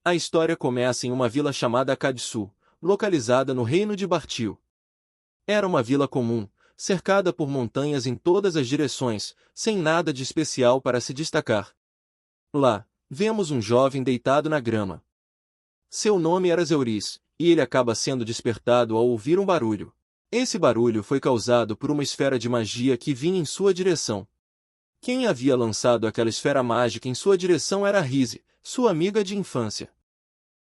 A história começa em uma vila chamada Kadsu, localizada no reino de Bartil. Era uma vila comum, cercada por montanhas em todas as direções, sem nada de especial para se destacar. Lá, vemos um jovem deitado na grama. Seu nome era Zeuris, e ele acaba sendo despertado ao ouvir um barulho. Esse barulho foi causado por uma esfera de magia que vinha em sua direção. Quem havia lançado aquela esfera mágica em sua direção era Rise, sua amiga de infância.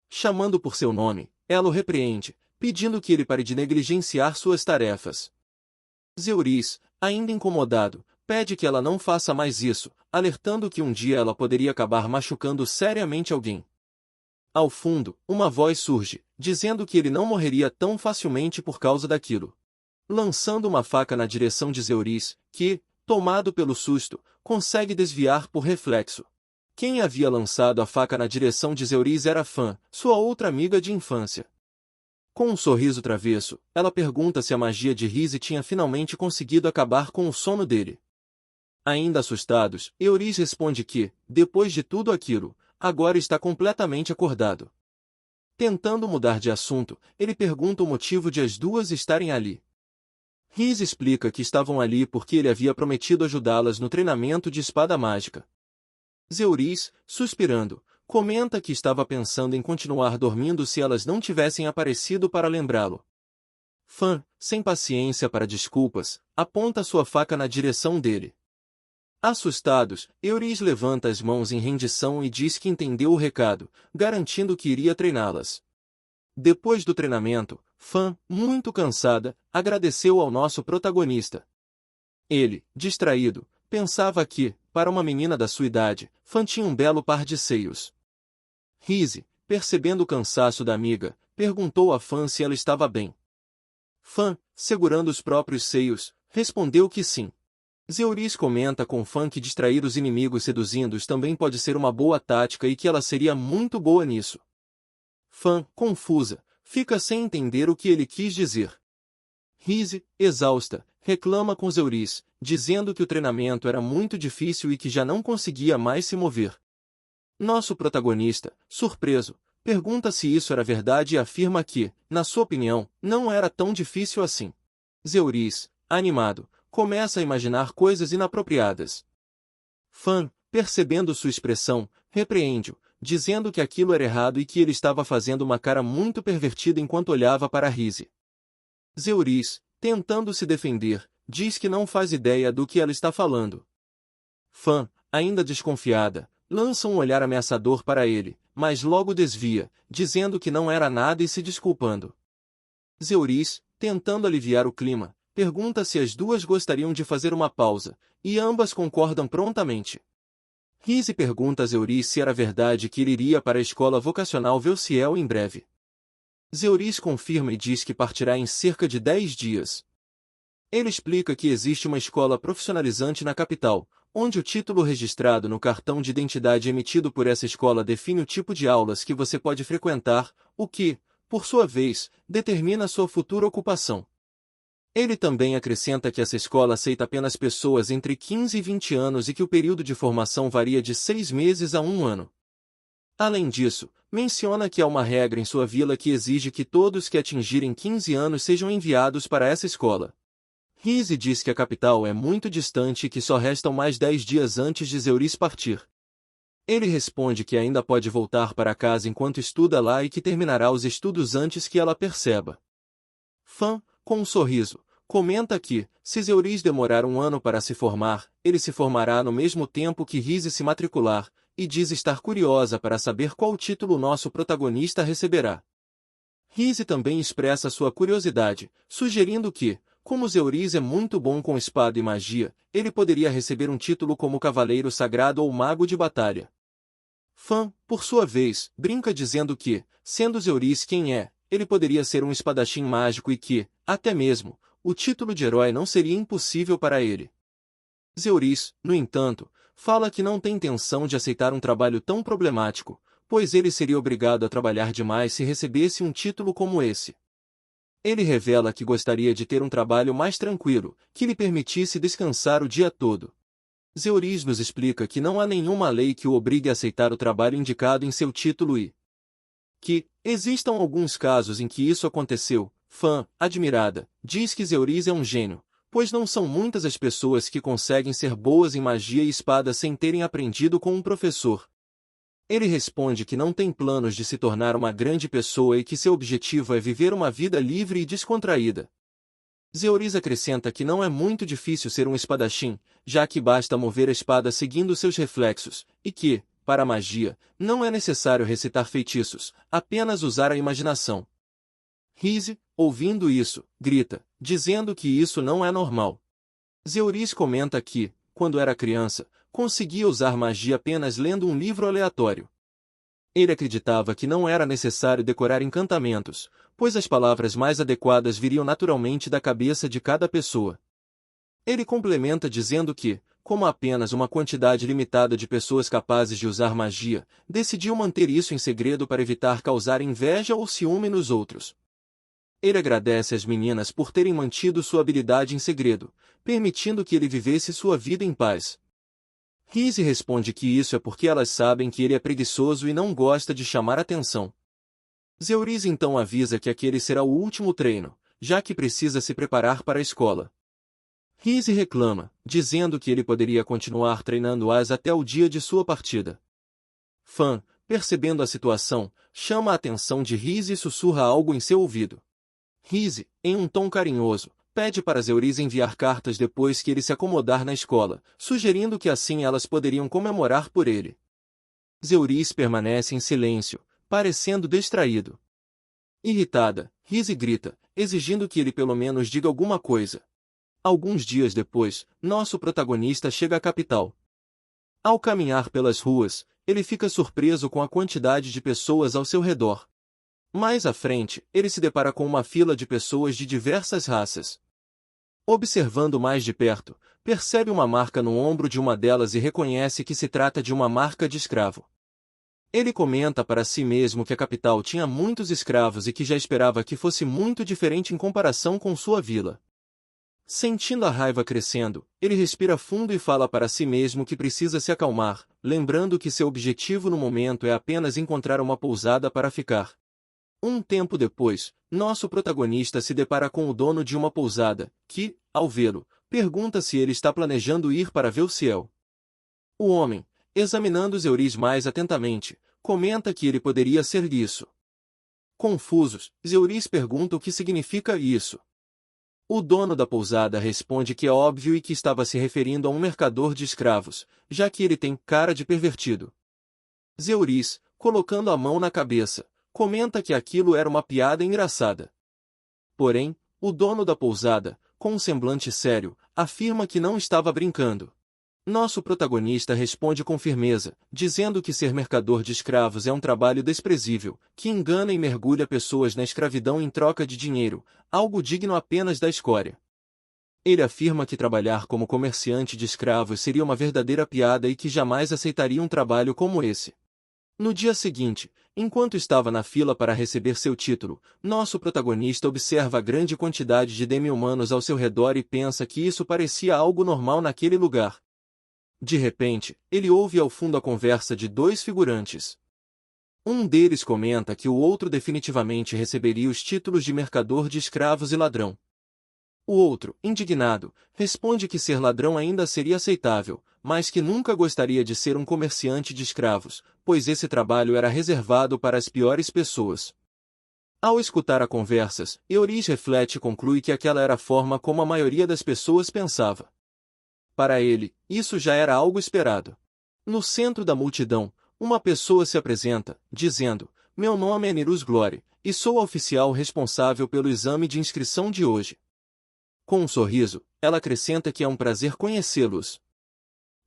Chamando por seu nome, ela o repreende, pedindo que ele pare de negligenciar suas tarefas. Zeuris, ainda incomodado, pede que ela não faça mais isso, alertando que um dia ela poderia acabar machucando seriamente alguém. Ao fundo, uma voz surge, dizendo que ele não morreria tão facilmente por causa daquilo. Lançando uma faca na direção de Zeuris, que, tomado pelo susto, consegue desviar por reflexo. Quem havia lançado a faca na direção de Zeuris era Fan, sua outra amiga de infância. Com um sorriso travesso, ela pergunta se a magia de Rise tinha finalmente conseguido acabar com o sono dele. Ainda assustados, Euris responde que, depois de tudo aquilo, agora está completamente acordado. Tentando mudar de assunto, ele pergunta o motivo de as duas estarem ali. Rise explica que estavam ali porque ele havia prometido ajudá-las no treinamento de espada mágica. Zeuris, suspirando, comenta que estava pensando em continuar dormindo se elas não tivessem aparecido para lembrá-lo. Fan, sem paciência para desculpas, aponta sua faca na direção dele. Assustados, Euris levanta as mãos em rendição e diz que entendeu o recado, garantindo que iria treiná-las. Depois do treinamento, Fan, muito cansada, agradeceu ao nosso protagonista. Ele, distraído, pensava que, para uma menina da sua idade, Fan tinha um belo par de seios. Rise, percebendo o cansaço da amiga, perguntou a Fan se ela estava bem. Fan, segurando os próprios seios, respondeu que sim. Zeuris comenta com Fan que distrair os inimigos seduzindo-os também pode ser uma boa tática e que ela seria muito boa nisso. Fan, confusa, fica sem entender o que ele quis dizer. Rise, exausta, reclama com Zeuris, dizendo que o treinamento era muito difícil e que já não conseguia mais se mover. Nosso protagonista, surpreso, pergunta se isso era verdade e afirma que, na sua opinião, não era tão difícil assim. Zeuris, animado, começa a imaginar coisas inapropriadas. Fan, percebendo sua expressão, repreende-o, dizendo que aquilo era errado e que ele estava fazendo uma cara muito pervertida enquanto olhava para Rise. Zeuris, tentando se defender, diz que não faz ideia do que ela está falando. Fan, ainda desconfiada, lança um olhar ameaçador para ele, mas logo desvia, dizendo que não era nada e se desculpando. Zeuris, tentando aliviar o clima, pergunta se as duas gostariam de fazer uma pausa, e ambas concordam prontamente. Rise pergunta a Zeuris se era verdade que ele iria para a escola vocacional Velciel em breve. Zeuris confirma e diz que partirá em cerca de 10 dias. Ele explica que existe uma escola profissionalizante na capital, onde o título registrado no cartão de identidade emitido por essa escola define o tipo de aulas que você pode frequentar, o que, por sua vez, determina sua futura ocupação. Ele também acrescenta que essa escola aceita apenas pessoas entre 15 e 20 anos e que o período de formação varia de 6 meses a 1 ano. Além disso, menciona que há uma regra em sua vila que exige que todos que atingirem 15 anos sejam enviados para essa escola. Rise diz que a capital é muito distante e que só restam mais 10 dias antes de Zeuris partir. Ele responde que ainda pode voltar para casa enquanto estuda lá e que terminará os estudos antes que ela perceba. Fan, com um sorriso, comenta que, se Zeuris demorar 1 ano para se formar, ele se formará no mesmo tempo que Rise se matricular, e diz estar curiosa para saber qual título nosso protagonista receberá. Rise também expressa sua curiosidade, sugerindo que, como Zeuris é muito bom com espada e magia, ele poderia receber um título como Cavaleiro Sagrado ou Mago de Batalha. Fan, por sua vez, brinca dizendo que, sendo Zeuris quem é, ele poderia ser um espadachim mágico e que, até mesmo, o título de herói não seria impossível para ele. Zeuris, no entanto, fala que não tem intenção de aceitar um trabalho tão problemático, pois ele seria obrigado a trabalhar demais se recebesse um título como esse. Ele revela que gostaria de ter um trabalho mais tranquilo, que lhe permitisse descansar o dia todo. Zeuris nos explica que não há nenhuma lei que o obrigue a aceitar o trabalho indicado em seu título e, Que existam alguns casos em que isso aconteceu. Fã, admirada, diz que Zeuriz é um gênio, pois não são muitas as pessoas que conseguem ser boas em magia e espada sem terem aprendido com um professor. Ele responde que não tem planos de se tornar uma grande pessoa e que seu objetivo é viver uma vida livre e descontraída. Zeuriz acrescenta que não é muito difícil ser um espadachim, já que basta mover a espada seguindo seus reflexos, e que, para a magia, não é necessário recitar feitiços, apenas usar a imaginação. Rise, ouvindo isso, grita, dizendo que isso não é normal. Zeuriz comenta que, quando era criança, conseguia usar magia apenas lendo um livro aleatório. Ele acreditava que não era necessário decorar encantamentos, pois as palavras mais adequadas viriam naturalmente da cabeça de cada pessoa. Ele complementa dizendo que, como apenas uma quantidade limitada de pessoas capazes de usar magia, decidiu manter isso em segredo para evitar causar inveja ou ciúme nos outros. Ele agradece às meninas por terem mantido sua habilidade em segredo, permitindo que ele vivesse sua vida em paz. Rise responde que isso é porque elas sabem que ele é preguiçoso e não gosta de chamar atenção. Zeuriz então avisa que aquele será o último treino, já que precisa se preparar para a escola. Rise reclama, dizendo que ele poderia continuar treinando-as até o dia de sua partida. Fã, percebendo a situação, chama a atenção de Rise e sussurra algo em seu ouvido. Rise, em um tom carinhoso, pede para Zeuriz enviar cartas depois que ele se acomodar na escola, sugerindo que assim elas poderiam comemorar por ele. Zeuriz permanece em silêncio, parecendo distraído. Irritada, Rise grita, exigindo que ele pelo menos diga alguma coisa. Alguns dias depois, nosso protagonista chega à capital. Ao caminhar pelas ruas, ele fica surpreso com a quantidade de pessoas ao seu redor. Mais à frente, ele se depara com uma fila de pessoas de diversas raças. Observando mais de perto, percebe uma marca no ombro de uma delas e reconhece que se trata de uma marca de escravo. Ele comenta para si mesmo que a capital tinha muitos escravos e que já esperava que fosse muito diferente em comparação com sua vila. Sentindo a raiva crescendo, ele respira fundo e fala para si mesmo que precisa se acalmar, lembrando que seu objetivo no momento é apenas encontrar uma pousada para ficar. Um tempo depois, nosso protagonista se depara com o dono de uma pousada, que, ao vê-lo, pergunta se ele está planejando ir para ver o céu. O homem, examinando Zeuriz mais atentamente, comenta que ele poderia ser isso. Confusos, Zeuriz pergunta o que significa isso. O dono da pousada responde que é óbvio e que estava se referindo a um mercador de escravos, já que ele tem cara de pervertido. Zeuriz, colocando a mão na cabeça, comenta que aquilo era uma piada engraçada. Porém, o dono da pousada, com um semblante sério, afirma que não estava brincando. Nosso protagonista responde com firmeza, dizendo que ser mercador de escravos é um trabalho desprezível, que engana e mergulha pessoas na escravidão em troca de dinheiro, algo digno apenas da escória. Ele afirma que trabalhar como comerciante de escravos seria uma verdadeira piada e que jamais aceitaria um trabalho como esse. No dia seguinte, enquanto estava na fila para receber seu título, nosso protagonista observa a grande quantidade de demi-humanos ao seu redor e pensa que isso parecia algo normal naquele lugar. De repente, ele ouve ao fundo a conversa de dois figurantes. Um deles comenta que o outro definitivamente receberia os títulos de mercador de escravos e ladrão. O outro, indignado, responde que ser ladrão ainda seria aceitável, mas que nunca gostaria de ser um comerciante de escravos, pois esse trabalho era reservado para as piores pessoas. Ao escutar a conversas, Euriz reflete e conclui que aquela era a forma como a maioria das pessoas pensava. Para ele, isso já era algo esperado. No centro da multidão, uma pessoa se apresenta, dizendo: "Meu nome é Nirus Glory, e sou a oficial responsável pelo exame de inscrição de hoje." Com um sorriso, ela acrescenta que é um prazer conhecê-los.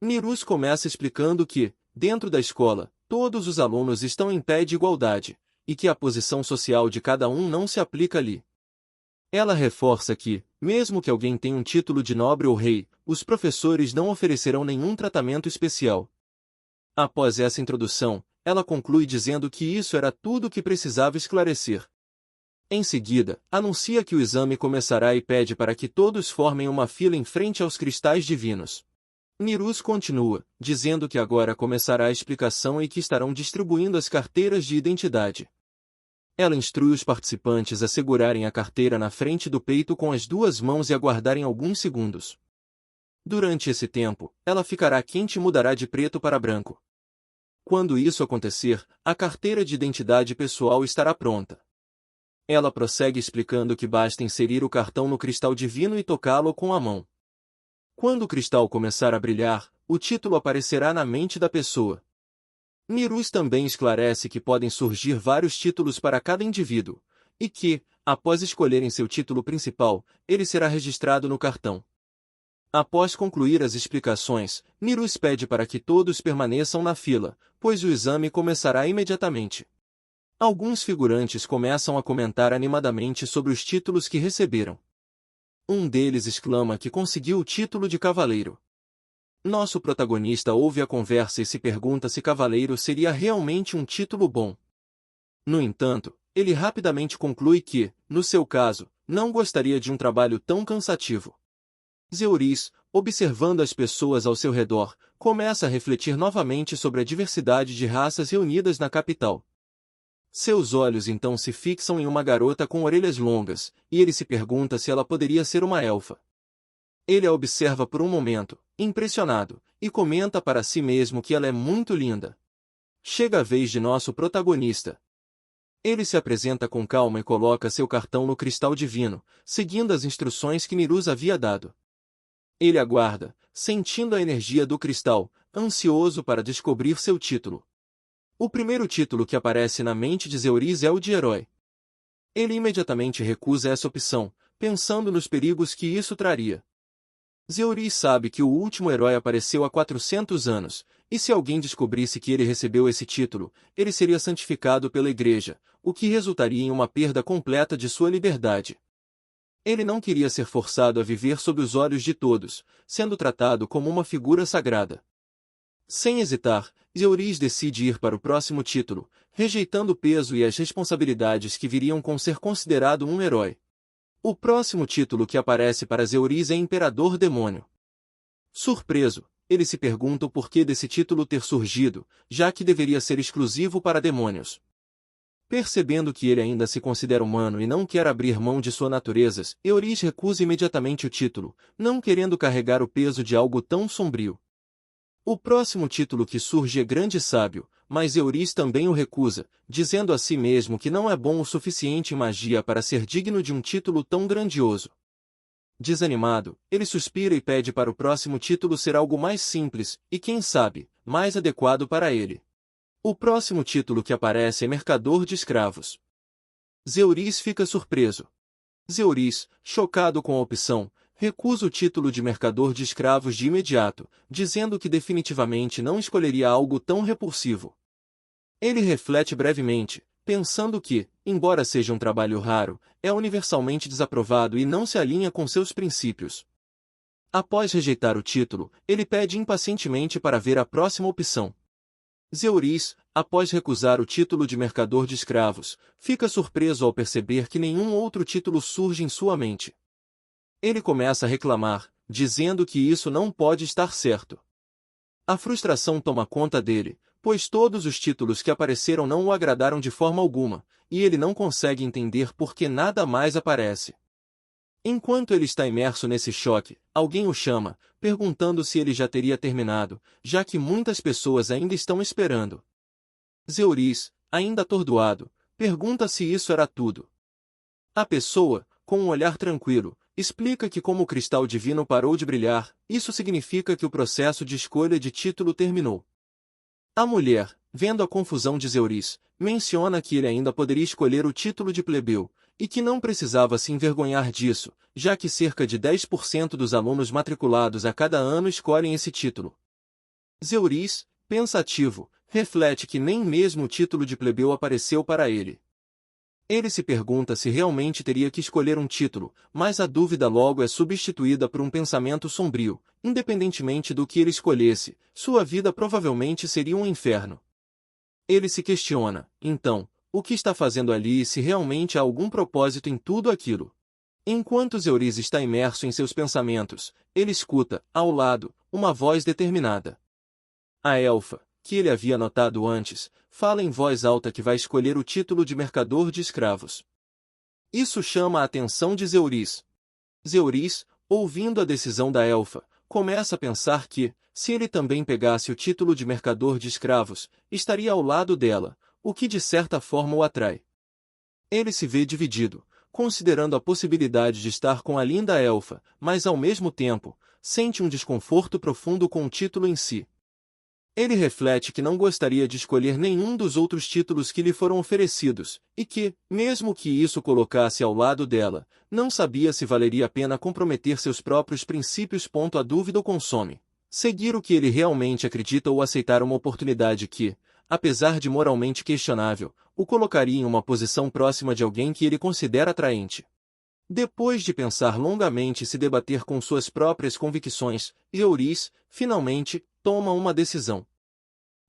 Nirus começa explicando que, dentro da escola, todos os alunos estão em pé de igualdade, e que a posição social de cada um não se aplica ali. Ela reforça que, mesmo que alguém tenha um título de nobre ou rei, os professores não oferecerão nenhum tratamento especial. Após essa introdução, ela conclui dizendo que isso era tudo o que precisava esclarecer. Em seguida, anuncia que o exame começará e pede para que todos formem uma fila em frente aos cristais divinos. Nirus continua, dizendo que agora começará a explicação e que estarão distribuindo as carteiras de identidade. Ela instrui os participantes a segurarem a carteira na frente do peito com as duas mãos e aguardarem alguns segundos. Durante esse tempo, ela ficará quente e mudará de preto para branco. Quando isso acontecer, a carteira de identidade pessoal estará pronta. Ela prossegue explicando que basta inserir o cartão no cristal divino e tocá-lo com a mão. Quando o cristal começar a brilhar, o título aparecerá na mente da pessoa. Nirus também esclarece que podem surgir vários títulos para cada indivíduo, e que, após escolherem seu título principal, ele será registrado no cartão. Após concluir as explicações, Nirus pede para que todos permaneçam na fila, pois o exame começará imediatamente. Alguns figurantes começam a comentar animadamente sobre os títulos que receberam. Um deles exclama que conseguiu o título de cavaleiro. Nosso protagonista ouve a conversa e se pergunta se cavaleiro seria realmente um título bom. No entanto, ele rapidamente conclui que, no seu caso, não gostaria de um trabalho tão cansativo. Zeuris, observando as pessoas ao seu redor, começa a refletir novamente sobre a diversidade de raças reunidas na capital. Seus olhos então se fixam em uma garota com orelhas longas, e ele se pergunta se ela poderia ser uma elfa. Ele a observa por um momento, impressionado, e comenta para si mesmo que ela é muito linda. Chega a vez de nosso protagonista. Ele se apresenta com calma e coloca seu cartão no cristal divino, seguindo as instruções que Nirus havia dado. Ele aguarda, sentindo a energia do cristal, ansioso para descobrir seu título. O primeiro título que aparece na mente de Zeuris é o de herói. Ele imediatamente recusa essa opção, pensando nos perigos que isso traria. Zeuris sabe que o último herói apareceu há 400 anos, e se alguém descobrisse que ele recebeu esse título, ele seria santificado pela igreja, o que resultaria em uma perda completa de sua liberdade. Ele não queria ser forçado a viver sob os olhos de todos, sendo tratado como uma figura sagrada. Sem hesitar, Zeuris decide ir para o próximo título, rejeitando o peso e as responsabilidades que viriam com ser considerado um herói. O próximo título que aparece para Zeuris é Imperador Demônio. Surpreso, ele se pergunta o porquê desse título ter surgido, já que deveria ser exclusivo para demônios. Percebendo que ele ainda se considera humano e não quer abrir mão de sua natureza, Zeuris recusa imediatamente o título, não querendo carregar o peso de algo tão sombrio. O próximo título que surge é Grande Sábio, mas Zeuris também o recusa, dizendo a si mesmo que não é bom o suficiente em magia para ser digno de um título tão grandioso. Desanimado, ele suspira e pede para o próximo título ser algo mais simples, e quem sabe, mais adequado para ele. O próximo título que aparece é Mercador de Escravos. Zeuris fica surpreso. Zeuris, chocado com a opção, recusa o título de mercador de escravos de imediato, dizendo que definitivamente não escolheria algo tão repulsivo. Ele reflete brevemente, pensando que, embora seja um trabalho raro, é universalmente desaprovado e não se alinha com seus princípios. Após rejeitar o título, ele pede impacientemente para ver a próxima opção. Zeuris, após recusar o título de mercador de escravos, fica surpreso ao perceber que nenhum outro título surge em sua mente. Ele começa a reclamar, dizendo que isso não pode estar certo. A frustração toma conta dele, pois todos os títulos que apareceram não o agradaram de forma alguma, e ele não consegue entender por que nada mais aparece. Enquanto ele está imerso nesse choque, alguém o chama, perguntando se ele já teria terminado, já que muitas pessoas ainda estão esperando. Zeuris, ainda atordoado, pergunta se isso era tudo. A pessoa, com um olhar tranquilo, explica que como o cristal divino parou de brilhar, isso significa que o processo de escolha de título terminou. A mulher, vendo a confusão de Zeuris, menciona que ele ainda poderia escolher o título de plebeu, e que não precisava se envergonhar disso, já que cerca de 10% dos alunos matriculados a cada ano escolhem esse título. Zeuris, pensativo, reflete que nem mesmo o título de plebeu apareceu para ele. Ele se pergunta se realmente teria que escolher um título, mas a dúvida logo é substituída por um pensamento sombrio. Independentemente do que ele escolhesse, sua vida provavelmente seria um inferno. Ele se questiona, então, o que está fazendo ali e se realmente há algum propósito em tudo aquilo. Enquanto Zeuris está imerso em seus pensamentos, ele escuta, ao lado, uma voz determinada. A elfa, que ele havia notado antes, fala em voz alta que vai escolher o título de mercador de escravos. Isso chama a atenção de Zeuris. Zeuris, ouvindo a decisão da elfa, começa a pensar que, se ele também pegasse o título de mercador de escravos, estaria ao lado dela, o que de certa forma o atrai. Ele se vê dividido, considerando a possibilidade de estar com a linda elfa, mas ao mesmo tempo, sente um desconforto profundo com o título em si. Ele reflete que não gostaria de escolher nenhum dos outros títulos que lhe foram oferecidos, e que, mesmo que isso colocasse ao lado dela, não sabia se valeria a pena comprometer seus próprios princípios. A dúvida o consome. Seguir o que ele realmente acredita ou aceitar uma oportunidade que, apesar de moralmente questionável, o colocaria em uma posição próxima de alguém que ele considera atraente. Depois de pensar longamente e se debater com suas próprias convicções, Zeuris, finalmente, toma uma decisão.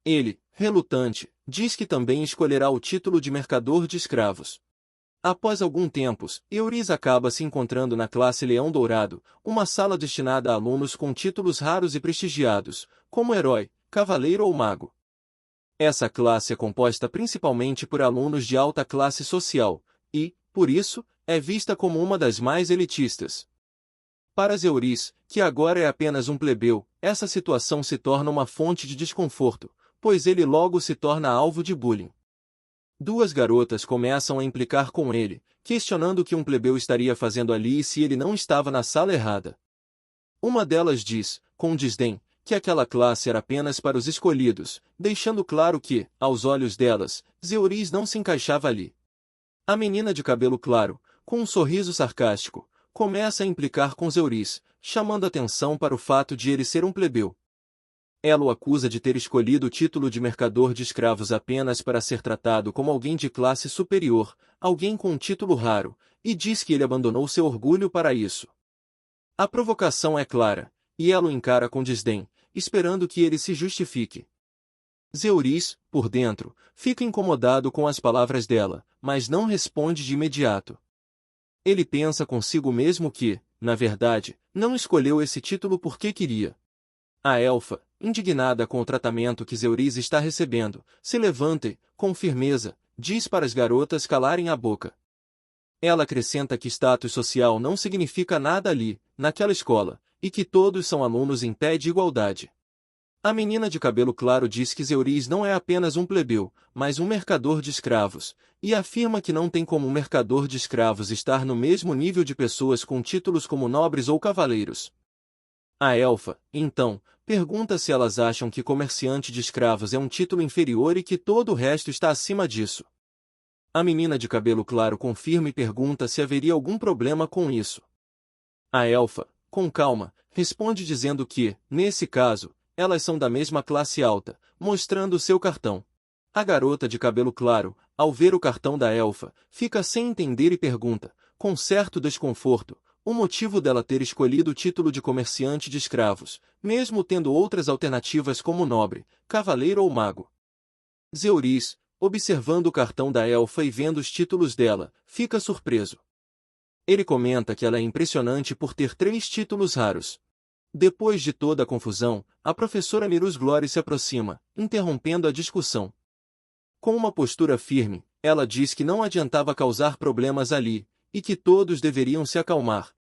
Ele, relutante, diz que também escolherá o título de mercador de escravos. Após algum tempo, Zeuris acaba se encontrando na classe Leão Dourado, uma sala destinada a alunos com títulos raros e prestigiados, como herói, cavaleiro ou mago. Essa classe é composta principalmente por alunos de alta classe social, e, por isso, é vista como uma das mais elitistas. Para Zeuris, que agora é apenas um plebeu, essa situação se torna uma fonte de desconforto, pois ele logo se torna alvo de bullying. Duas garotas começam a implicar com ele, questionando o que um plebeu estaria fazendo ali e se ele não estava na sala errada. Uma delas diz, com desdém, que aquela classe era apenas para os escolhidos, deixando claro que, aos olhos delas, Zeuris não se encaixava ali. A menina de cabelo claro, com um sorriso sarcástico, começa a implicar com Zeuris, chamando atenção para o fato de ele ser um plebeu. Ela o acusa de ter escolhido o título de mercador de escravos apenas para ser tratado como alguém de classe superior, alguém com um título raro, e diz que ele abandonou seu orgulho para isso. A provocação é clara, e ela o encara com desdém, esperando que ele se justifique. Zeuris, por dentro, fica incomodado com as palavras dela, mas não responde de imediato. Ele pensa consigo mesmo que, na verdade, não escolheu esse título porque queria. A elfa, indignada com o tratamento que Zeuris está recebendo, se levanta e, com firmeza, diz para as garotas calarem a boca. Ela acrescenta que status social não significa nada ali, naquela escola, e que todos são alunos em pé de igualdade. A menina de cabelo claro diz que Zeuris não é apenas um plebeu, mas um mercador de escravos, e afirma que não tem como um mercador de escravos estar no mesmo nível de pessoas com títulos como nobres ou cavaleiros. A elfa, então, pergunta se elas acham que comerciante de escravos é um título inferior e que todo o resto está acima disso. A menina de cabelo claro confirma e pergunta se haveria algum problema com isso. A elfa, com calma, responde dizendo que, nesse caso, elas são da mesma classe alta, mostrando seu cartão. A garota de cabelo claro, ao ver o cartão da elfa, fica sem entender e pergunta, com certo desconforto, o motivo dela ter escolhido o título de comerciante de escravos, mesmo tendo outras alternativas como nobre, cavaleiro ou mago. Zeuris, observando o cartão da elfa e vendo os títulos dela, fica surpreso. Ele comenta que ela é impressionante por ter 3 títulos raros. Depois de toda a confusão, a professora Mirus Glory se aproxima, interrompendo a discussão. Com uma postura firme, ela diz que não adiantava causar problemas ali, e que todos deveriam se acalmar.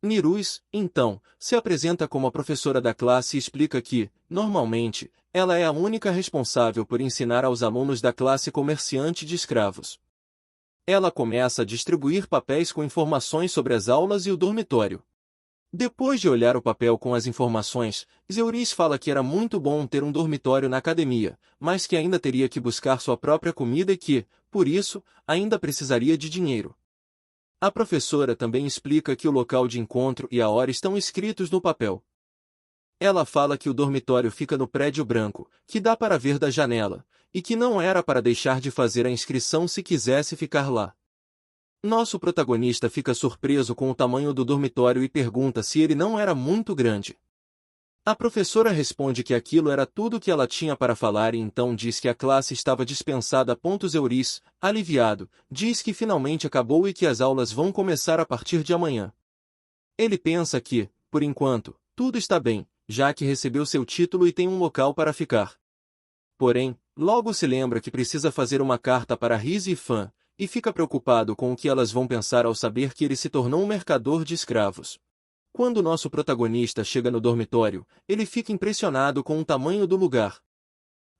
Nirus, então, se apresenta como a professora da classe e explica que, normalmente, ela é a única responsável por ensinar aos alunos da classe comerciante de escravos. Ela começa a distribuir papéis com informações sobre as aulas e o dormitório. Depois de olhar o papel com as informações, Zeuris fala que era muito bom ter um dormitório na academia, mas que ainda teria que buscar sua própria comida e que, por isso, ainda precisaria de dinheiro. A professora também explica que o local de encontro e a hora estão escritos no papel. Ela fala que o dormitório fica no prédio branco, que dá para ver da janela, e que não era para deixar de fazer a inscrição se quisesse ficar lá. Nosso protagonista fica surpreso com o tamanho do dormitório e pergunta se ele não era muito grande. A professora responde que aquilo era tudo que ela tinha para falar e então diz que a classe estava dispensada. Zeuris, aliviado, diz que finalmente acabou e que as aulas vão começar a partir de amanhã. Ele pensa que, por enquanto, tudo está bem, já que recebeu seu título e tem um local para ficar. Porém, logo se lembra que precisa fazer uma carta para Rise e Fan, e fica preocupado com o que elas vão pensar ao saber que ele se tornou um mercador de escravos. Quando nosso protagonista chega no dormitório, ele fica impressionado com o tamanho do lugar.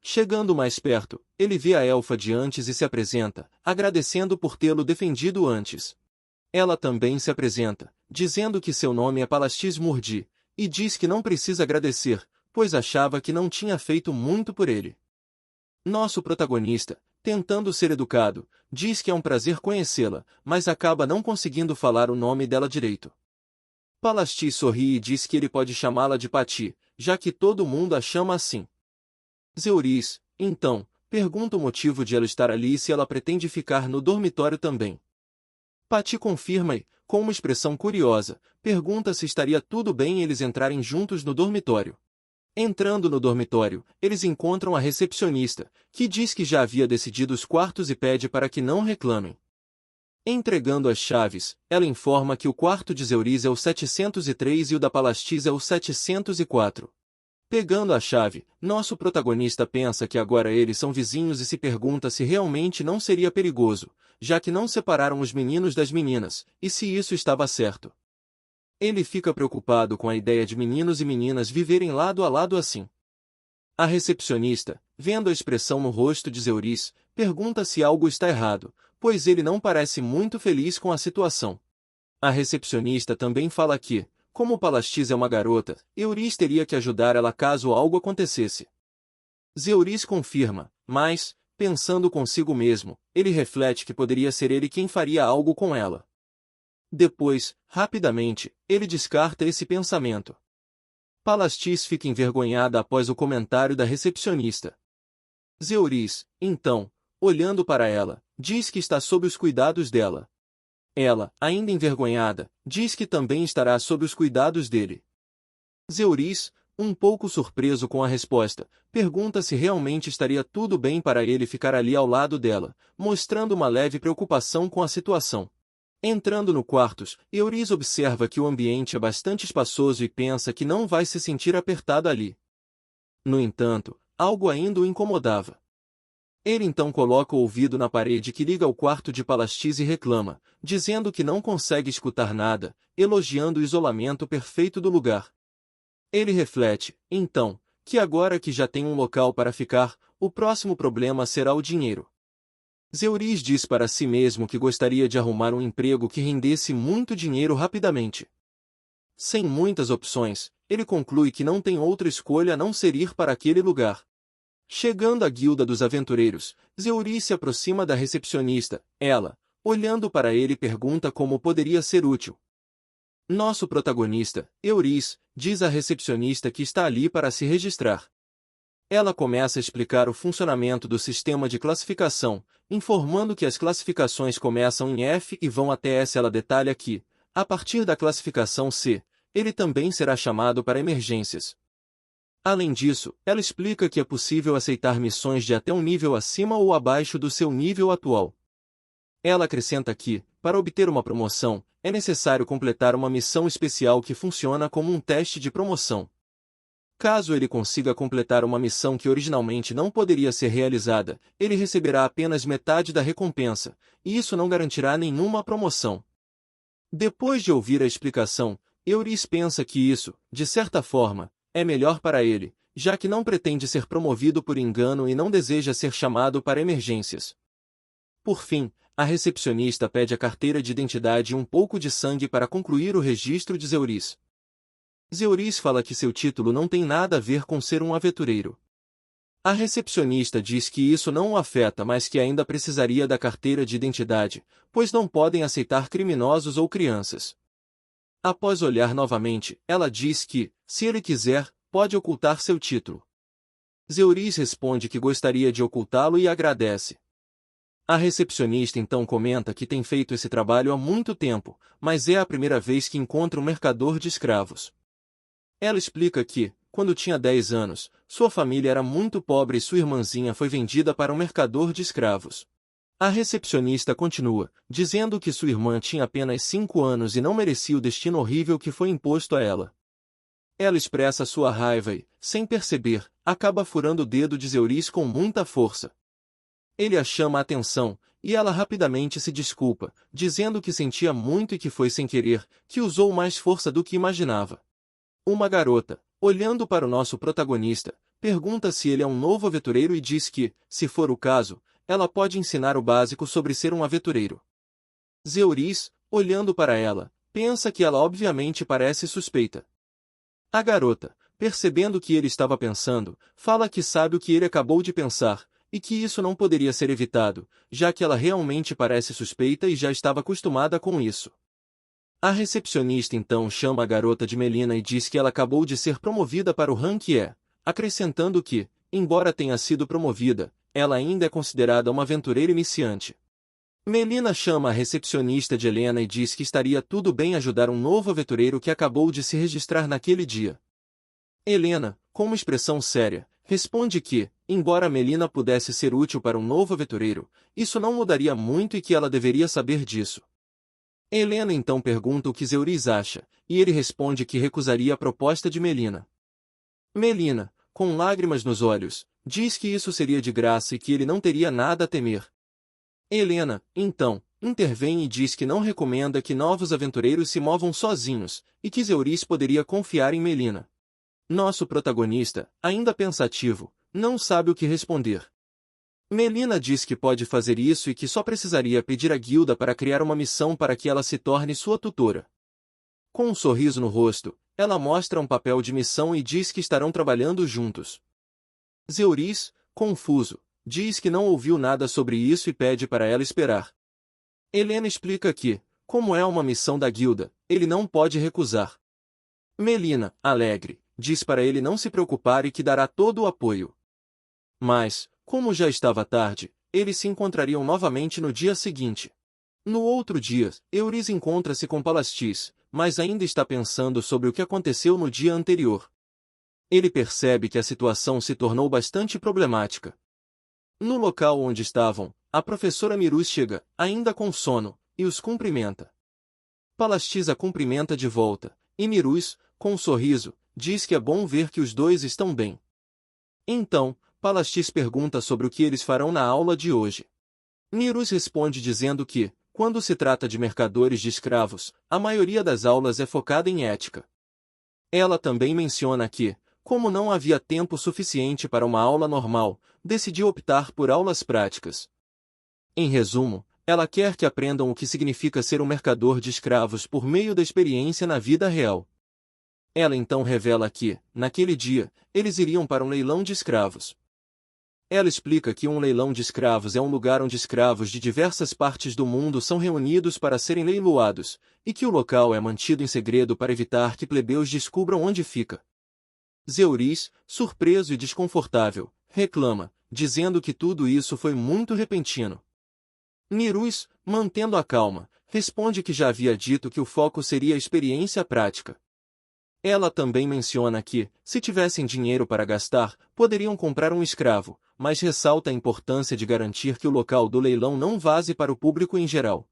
Chegando mais perto, ele vê a elfa de antes e se apresenta, agradecendo por tê-lo defendido antes. Ela também se apresenta, dizendo que seu nome é Palastis Murdi, e diz que não precisa agradecer, pois achava que não tinha feito muito por ele. Nosso protagonista, tentando ser educado, diz que é um prazer conhecê-la, mas acaba não conseguindo falar o nome dela direito. Palastis sorri e diz que ele pode chamá-la de Pati, já que todo mundo a chama assim. Zeuris, então, pergunta o motivo de ela estar ali e se ela pretende ficar no dormitório também. Pati confirma e, com uma expressão curiosa, pergunta se estaria tudo bem eles entrarem juntos no dormitório. Entrando no dormitório, eles encontram a recepcionista, que diz que já havia decidido os quartos e pede para que não reclamem. Entregando as chaves, ela informa que o quarto de Zeuris é o 703 e o da Palastis é o 704. Pegando a chave, nosso protagonista pensa que agora eles são vizinhos e se pergunta se realmente não seria perigoso, já que não separaram os meninos das meninas, e se isso estava certo. Ele fica preocupado com a ideia de meninos e meninas viverem lado a lado assim. A recepcionista, vendo a expressão no rosto de Zeuris, pergunta se algo está errado, pois ele não parece muito feliz com a situação. A recepcionista também fala que, como Palastis é uma garota, Euris teria que ajudar ela caso algo acontecesse. Zeuris confirma, mas, pensando consigo mesmo, ele reflete que poderia ser ele quem faria algo com ela. Depois, rapidamente, ele descarta esse pensamento. Palastis fica envergonhada após o comentário da recepcionista. Zeuris, então, olhando para ela, diz que está sob os cuidados dela. Ela, ainda envergonhada, diz que também estará sob os cuidados dele. Zeuris, um pouco surpreso com a resposta, pergunta se realmente estaria tudo bem para ele ficar ali ao lado dela, mostrando uma leve preocupação com a situação. Entrando no quarto, Euris observa que o ambiente é bastante espaçoso e pensa que não vai se sentir apertado ali. No entanto, algo ainda o incomodava. Ele então coloca o ouvido na parede que liga ao quarto de Palastis e reclama, dizendo que não consegue escutar nada, elogiando o isolamento perfeito do lugar. Ele reflete, então, que agora que já tem um local para ficar, o próximo problema será o dinheiro. Zeuris diz para si mesmo que gostaria de arrumar um emprego que rendesse muito dinheiro rapidamente. Sem muitas opções, ele conclui que não tem outra escolha a não ser ir para aquele lugar. Chegando à guilda dos aventureiros, Zeuris se aproxima da recepcionista. Ela, olhando para ele, pergunta como poderia ser útil. Nosso protagonista, Euris, diz à recepcionista que está ali para se registrar. Ela começa a explicar o funcionamento do sistema de classificação, informando que as classificações começam em F e vão até S. Ela detalha que, a partir da classificação C, ele também será chamado para emergências. Além disso, ela explica que é possível aceitar missões de até um nível acima ou abaixo do seu nível atual. Ela acrescenta que, para obter uma promoção, é necessário completar uma missão especial que funciona como um teste de promoção. Caso ele consiga completar uma missão que originalmente não poderia ser realizada, ele receberá apenas metade da recompensa, e isso não garantirá nenhuma promoção. Depois de ouvir a explicação, Euris pensa que isso, de certa forma, é melhor para ele, já que não pretende ser promovido por engano e não deseja ser chamado para emergências. Por fim, a recepcionista pede a carteira de identidade e um pouco de sangue para concluir o registro de Zeuris. Zeuris fala que seu título não tem nada a ver com ser um aventureiro. A recepcionista diz que isso não o afeta, mas que ainda precisaria da carteira de identidade, pois não podem aceitar criminosos ou crianças. Após olhar novamente, ela diz que, se ele quiser, pode ocultar seu título. Zeuris responde que gostaria de ocultá-lo e agradece. A recepcionista então comenta que tem feito esse trabalho há muito tempo, mas é a primeira vez que encontra um mercador de escravos. Ela explica que, quando tinha 10 anos, sua família era muito pobre e sua irmãzinha foi vendida para um mercador de escravos. A recepcionista continua, dizendo que sua irmã tinha apenas 5 anos e não merecia o destino horrível que foi imposto a ela. Ela expressa sua raiva e, sem perceber, acaba furando o dedo de Zeuris com muita força. Ele a chama a atenção, e ela rapidamente se desculpa, dizendo que sentia muito e que foi sem querer, que usou mais força do que imaginava. Uma garota, olhando para o nosso protagonista, pergunta se ele é um novo aventureiro e diz que, se for o caso, ela pode ensinar o básico sobre ser um aventureiro. Zeuris, olhando para ela, pensa que ela obviamente parece suspeita. A garota, percebendo o que ele estava pensando, fala que sabe o que ele acabou de pensar, e que isso não poderia ser evitado, já que ela realmente parece suspeita e já estava acostumada com isso. A recepcionista então chama a garota de Melina e diz que ela acabou de ser promovida para o rank E, acrescentando que, embora tenha sido promovida, ela ainda é considerada uma aventureira iniciante. Melina chama a recepcionista de Helena e diz que estaria tudo bem ajudar um novo aventureiro que acabou de se registrar naquele dia. Helena, com uma expressão séria, responde que, embora Melina pudesse ser útil para um novo aventureiro, isso não mudaria muito e que ela deveria saber disso. Helena então pergunta o que Zeuris acha, e ele responde que recusaria a proposta de Melina. Melina, com lágrimas nos olhos, diz que isso seria de graça e que ele não teria nada a temer. Helena, então, intervém e diz que não recomenda que novos aventureiros se movam sozinhos, e que Zeuris poderia confiar em Melina. Nosso protagonista, ainda pensativo, não sabe o que responder. Melina diz que pode fazer isso e que só precisaria pedir à guilda para criar uma missão para que ela se torne sua tutora. Com um sorriso no rosto, ela mostra um papel de missão e diz que estarão trabalhando juntos. Zeuris, confuso, diz que não ouviu nada sobre isso e pede para ela esperar. Helena explica que, como é uma missão da guilda, ele não pode recusar. Melina, alegre, diz para ele não se preocupar e que dará todo o apoio. Mas, como já estava tarde, eles se encontrariam novamente no dia seguinte. No outro dia, Euris encontra-se com Palastis, mas ainda está pensando sobre o que aconteceu no dia anterior. Ele percebe que a situação se tornou bastante problemática. No local onde estavam, a professora Mirus chega, ainda com sono, e os cumprimenta. Palastis a cumprimenta de volta, e Mirus, com um sorriso, diz que é bom ver que os dois estão bem. Então, Palastis pergunta sobre o que eles farão na aula de hoje. Mirus responde dizendo que, quando se trata de mercadores de escravos, a maioria das aulas é focada em ética. Ela também menciona que, como não havia tempo suficiente para uma aula normal, decidiu optar por aulas práticas. Em resumo, ela quer que aprendam o que significa ser um mercador de escravos por meio da experiência na vida real. Ela então revela que, naquele dia, eles iriam para um leilão de escravos. Ela explica que um leilão de escravos é um lugar onde escravos de diversas partes do mundo são reunidos para serem leiloados, e que o local é mantido em segredo para evitar que plebeus descubram onde fica. Zeuris, surpreso e desconfortável, reclama, dizendo que tudo isso foi muito repentino. Mirus, mantendo a calma, responde que já havia dito que o foco seria a experiência prática. Ela também menciona que, se tivessem dinheiro para gastar, poderiam comprar um escravo, mas ressalta a importância de garantir que o local do leilão não vaze para o público em geral.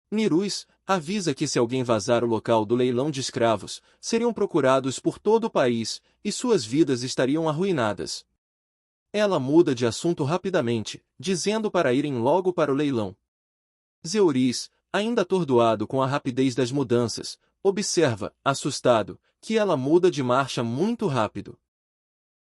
Mirus avisa que se alguém vazar o local do leilão de escravos, seriam procurados por todo o país, e suas vidas estariam arruinadas. Ela muda de assunto rapidamente, dizendo para irem logo para o leilão. Zeuris, ainda atordoado com a rapidez das mudanças, observa, assustado, que ela muda de marcha muito rápido.